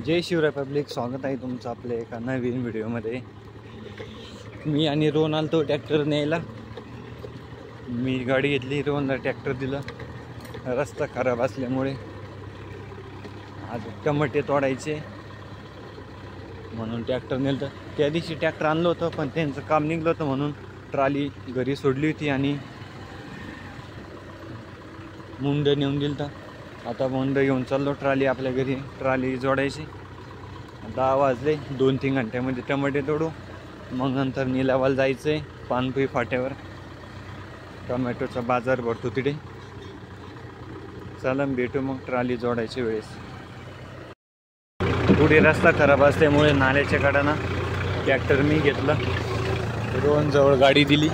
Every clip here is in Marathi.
जय शिवराय पब्लिक, स्वागत आहे तुमचं आपल्या एका नवीन व्हिडिओमध्ये। मी आणि रोहन आलतो ट्रॅक्टर न्यायला। मी गाडी घेतली, रोहनला ट्रॅक्टर दिलं। रस्ता खराब असल्यामुळे आज टमाटे तोडायचे म्हणून ट्रॅक्टर नेलं। त्या दिवशी ट्रॅक्टर आणलं होतं पण त्यांचं काम निघलं होतं म्हणून ट्रॉली घरी सोडली होती आणि मुंड नेऊन दिलं। आता मुंड घेऊन चाललो ट्रॉली आपल्या घरी, ट्रॉली जोडायची। 10 वाजले, 2-3 घंट्यामध्ये टमाटे तोडू, मग नंतर निलावाला जायचंय पानपुई फाट्यावर। टोमॅटोचा बाजार भरतो तिथे, चला भेटू मग ट्रॉली जोडायच्या वेळेस। पुढे रस्ता खराब असल्यामुळे नाल्याच्या कडाना ट्रॅक्टर मी घेतला, रोहन जवळ गाडी दिली।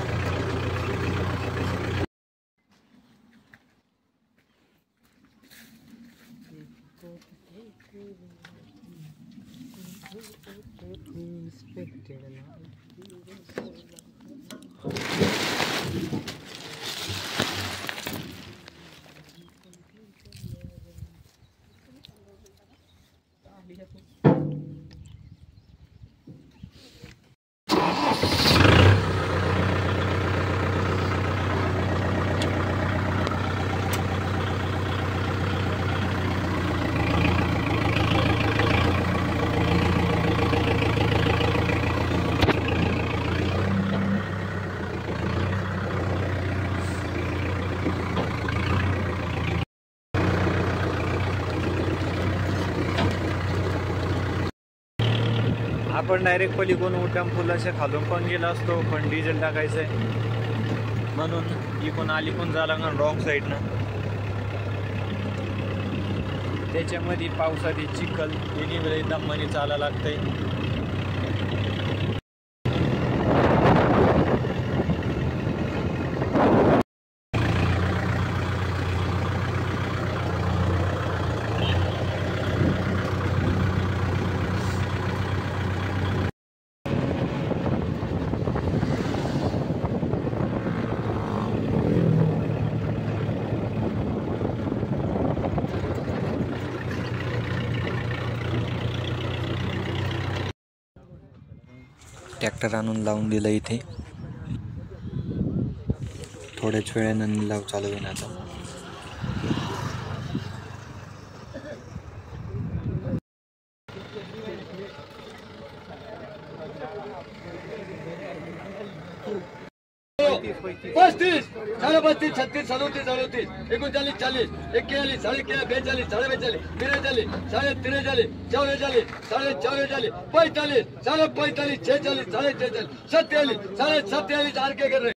आपण डायरेक्ट पलीकडून उड्डाण पुलाच्या खालून पण गेला असतो, पण डिझेल टाकायचंय म्हणून इकडून अलीकडून जायला लागणार रॉंग साईडनं। त्याच्यामध्ये पावसाची चिखल तिन्ही वेळी दमाने चालायला लागतंय। ट्रॅक्टर आणून लावून दिलं इथे, थोड्याच वेळानं निलाव चालू होईल आता। पस्तीस 35 36 37 38 39 40 41 42 42 43 43 43 44 44 45 45 46 47 47 आर के कर रहे।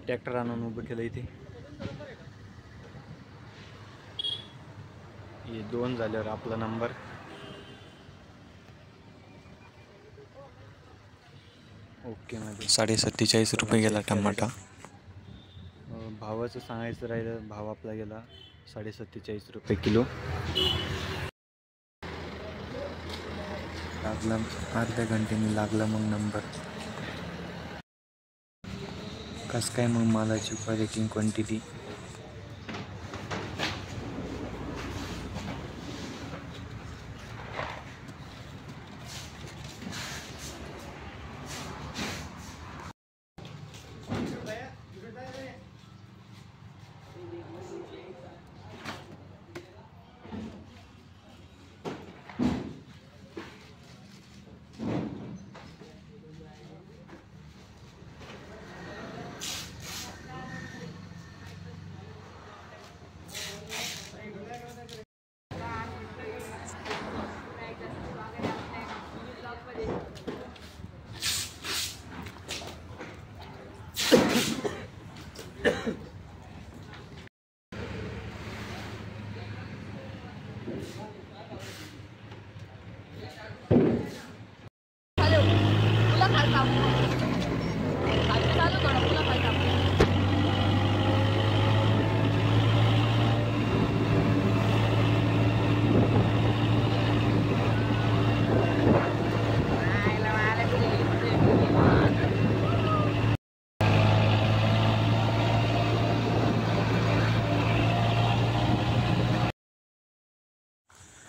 ट्रॅक्टर आणून उभं केलं इथे। हे 2 झाल्यावर आपला नंबर। ओके मध्ये 47 रुपये गेला टमाटा। भावाचं सांगायचं राहिलं, भाव आपला गेला 47 रुपये किलो। लागला अर्ध्या घंट्याने लागला मग नंबर। कसं काय मग मालाची क्वालिटी क्वांटिटी।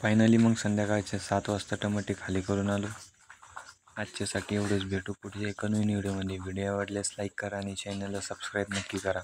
फायनली मग संध्याकाळच्या 7 वाजता टमाटे खाली करून आलो. आजच्यासाठी एवढंच. भेटू पुढच्या एका नवीन व्हिडिओमध्ये. व्हिडिओ आवडल्यास लाईक करा आणि चॅनलला सबस्क्राईब नक्की करा.